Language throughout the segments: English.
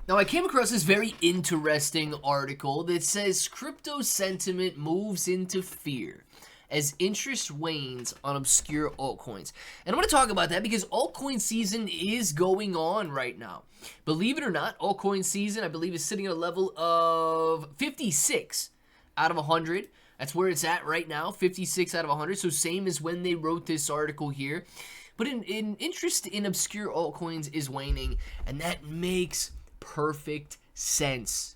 Now, I came across this very interesting article that says crypto sentiment moves into fear as interest wanes on obscure altcoins. And I'm going to talk about that because altcoin season is going on right now. Believe it or not, altcoin season, I believe, is sitting at a level of 56 out of 100. That's where it's at right now, 56 out of 100. So same as when they wrote this article here. But in interest in obscure altcoins is waning, and that makes perfect sense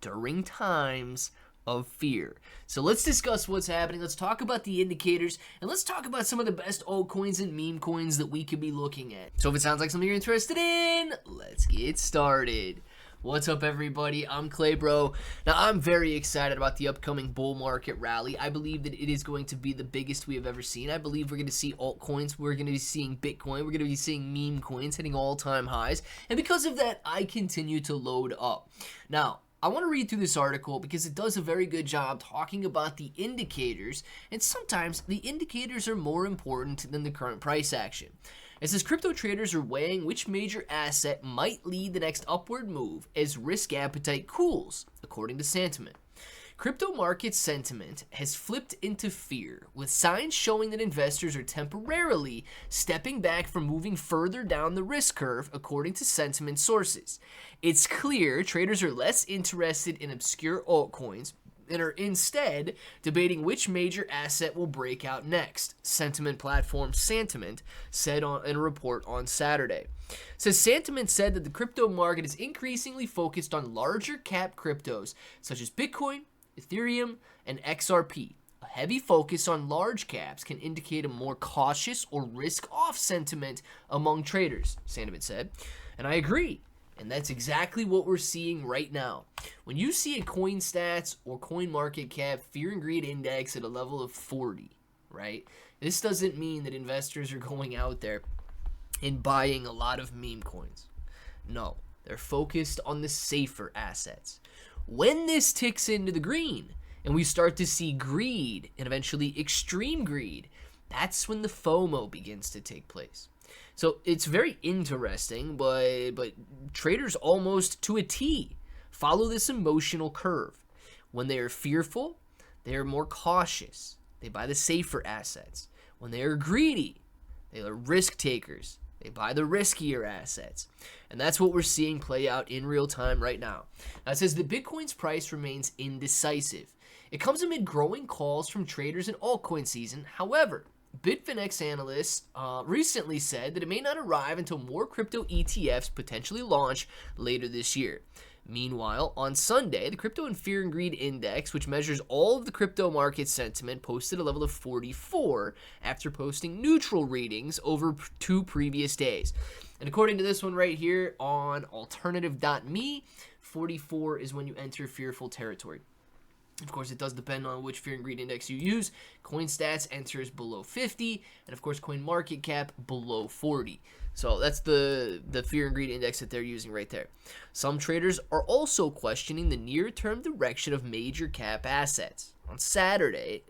during times of fear. So let's discuss what's happening. Let's talk about the indicators, and let's talk about some of the best altcoins and meme coins that we could be looking at. So if it sounds like something you're interested in, let's get started. What's up, everybody? I'm Clay Bro. Now, I'm very excited about the upcoming bull market rally. I believe that it is going to be the biggest we have ever seen. I believe we're going to see altcoins. We're going to be seeing Bitcoin. We're going to be seeing meme coins hitting all-time highs. And because of that, I continue to load up. Now, I want to read through this article because it does a very good job talking about the indicators, and sometimes the indicators are more important than the current price action. It says crypto traders are weighing which major asset might lead the next upward move as risk appetite cools, according to Sentiment. Crypto market sentiment has flipped into fear, with signs showing that investors are temporarily stepping back from moving further down the risk curve, according to sentiment sources. It's clear traders are less interested in obscure altcoins and are instead debating which major asset will break out next, sentiment platform Sentiment said in a report on Saturday. It says Sentiment said that the crypto market is increasingly focused on larger cap cryptos such as Bitcoin, Ethereum, and XRP. A heavy focus on large caps can indicate a more cautious or risk-off sentiment among traders, Sentiment said. And I agree. And that's exactly what we're seeing right now. When you see a CoinStats or CoinMarketCap fear and greed index at a level of 40, right? This doesn't mean that investors are going out there and buying a lot of meme coins. No, they're focused on the safer assets. When this ticks into the green and we start to see greed and eventually extreme greed, that's when the FOMO begins to take place. So it's very interesting, but traders almost to a T follow this emotional curve. When they are fearful, they are more cautious. They buy the safer assets. When they are greedy, they are risk takers. They buy the riskier assets. And that's what we're seeing play out in real time right now. Now it says that Bitcoin's price remains indecisive. It comes amid growing calls from traders in altcoin season. However, Bitfinex analysts recently said that it may not arrive until more crypto ETFs potentially launch later this year. Meanwhile, on Sunday, the Crypto and Fear and Greed Index, which measures all of the crypto market sentiment, posted a level of 44 after posting neutral readings over 2 previous days. And according to this one right here on alternative.me, 44 is when you enter fearful territory. Of course, it does depend on which fear and greed index you use. CoinStats enters below 50, and of course, CoinMarketCap below 40. So that's the fear and greed index that they're using right there. Some traders are also questioning the near-term direction of major cap assets. On Saturday,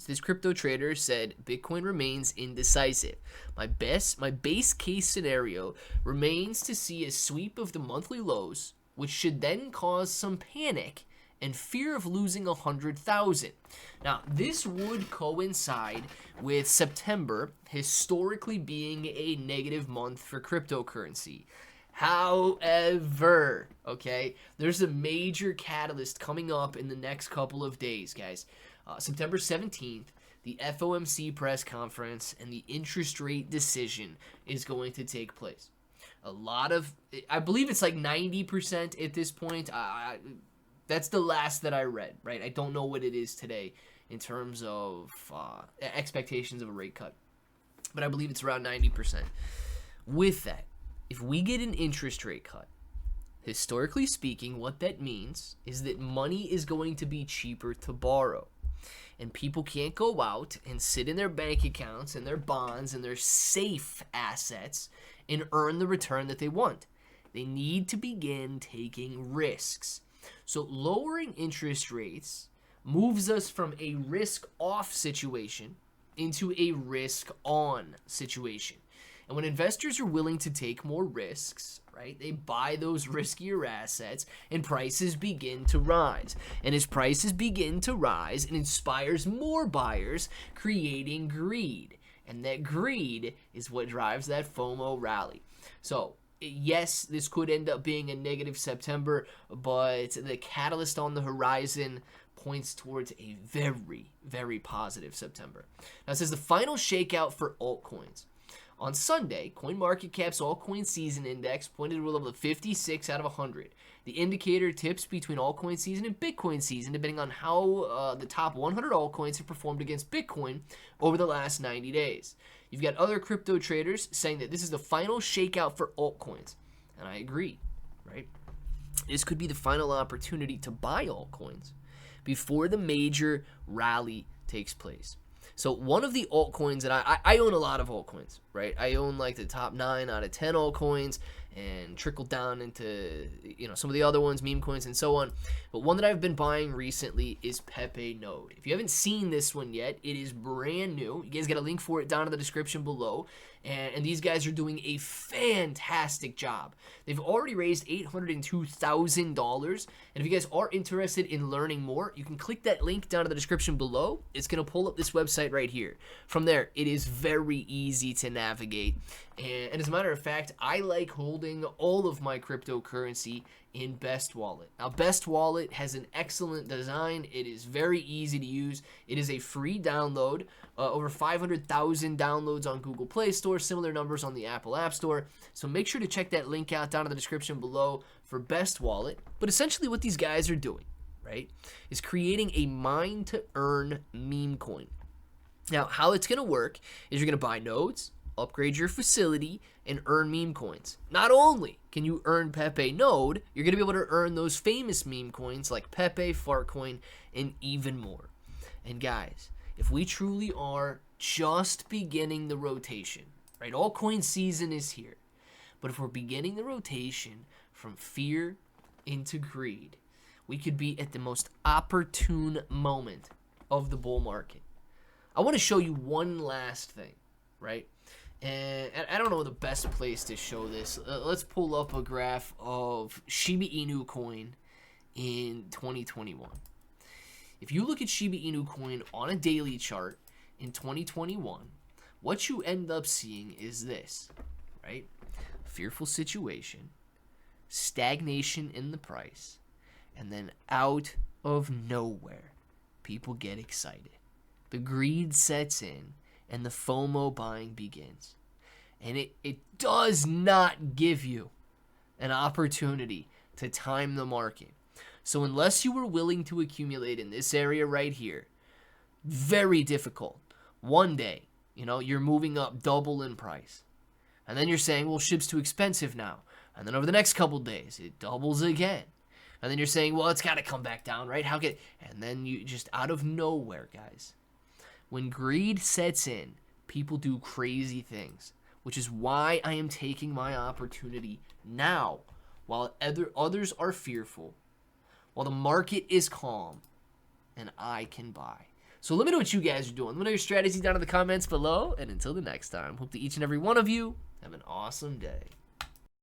this crypto trader said Bitcoin remains indecisive. My base case scenario remains to see a sweep of the monthly lows, which should then cause some panic and fear of losing 100,000. Now, this would coincide with September historically being a negative month for cryptocurrency. However, okay, there's a major catalyst coming up in the next couple of days, guys. September 17th, the FOMC press conference and the interest rate decision is going to take place. I believe it's like 90% at this point. That's the last that I read, right? I don't know what it is today in terms of expectations of a rate cut, but I believe it's around 90%. With that, if we get an interest rate cut, historically speaking, what that means is that money is going to be cheaper to borrow. And people can't go out and sit in their bank accounts and their bonds and their safe assets and earn the return that they want. They need to begin taking risks. So lowering interest rates moves us from a risk-off situation into a risk-on situation. And when investors are willing to take more risks, right, they buy those riskier assets and prices begin to rise. And as prices begin to rise, it inspires more buyers, creating greed. And that greed is what drives that FOMO rally. So, yes, this could end up being a negative September, but the catalyst on the horizon points towards a very, very positive September. Now, it says the final shakeout for altcoins. On Sunday, CoinMarketCap's altcoin season index pointed to a level of 56 out of 100. The indicator tips between altcoin season and Bitcoin season, depending on how the top 100 altcoins have performed against Bitcoin over the last 90 days. You've got other crypto traders saying that this is the final shakeout for altcoins. And I agree, right? This could be the final opportunity to buy altcoins before the major rally takes place. So one of the altcoins that I own a lot of altcoins, right? I own like the top 9 out of 10 altcoins and trickle down into, some of the other ones, meme coins and so on. But one that I've been buying recently is PepeNode. If you haven't seen this one yet, it is brand new. You guys got a link for it down in the description below. And these guys are doing a fantastic job. They've already raised $802,000. And if you guys are interested in learning more, you can click that link down in the description below. It's going to pull up this website right here. From there, it is very easy to navigate. And as a matter of fact, I like holding all of my cryptocurrency in Best Wallet. Now, Best Wallet has an excellent design. It is very easy to use. It is a free download. Over 500,000 downloads on Google Play Store, similar numbers on the Apple App Store. So make sure to check that link out down in the description below for Best Wallet. But essentially what these guys are doing, right, is creating a mine-to-earn meme coin. Now, how it's going to work is you're going to buy nodes, upgrade your facility, and earn meme coins. Not only can you earn PepeNode, you're going to be able to earn those famous meme coins like Pepe, Fartcoin, and even more. And guys, if we truly are just beginning the rotation, right? Altcoin season is here. But if we're beginning the rotation from fear into greed, we could be at the most opportune moment of the bull market. I want to show you one last thing, right? And I don't know the best place to show this. Let's pull up a graph of Shiba Inu coin in 2021. If you look at Shiba Inu coin on a daily chart in 2021, what you end up seeing is this, right? Fearful situation, stagnation in the price, and then out of nowhere, people get excited. The greed sets in, and the FOMO buying begins. And it does not give you an opportunity to time the market. So unless you were willing to accumulate in this area right here, very difficult. One day, you're moving up double in price. And then you're saying, well, SHIB's too expensive now. And then over the next couple days, it doubles again. And then you're saying, well, it's got to come back down, right? And then you just out of nowhere, guys. When greed sets in, people do crazy things, which is why I am taking my opportunity now while others are fearful, while the market is calm, and I can buy. So let me know what you guys are doing. Let me know your strategy down in the comments below, and until the next time, hope that each and every one of you have an awesome day.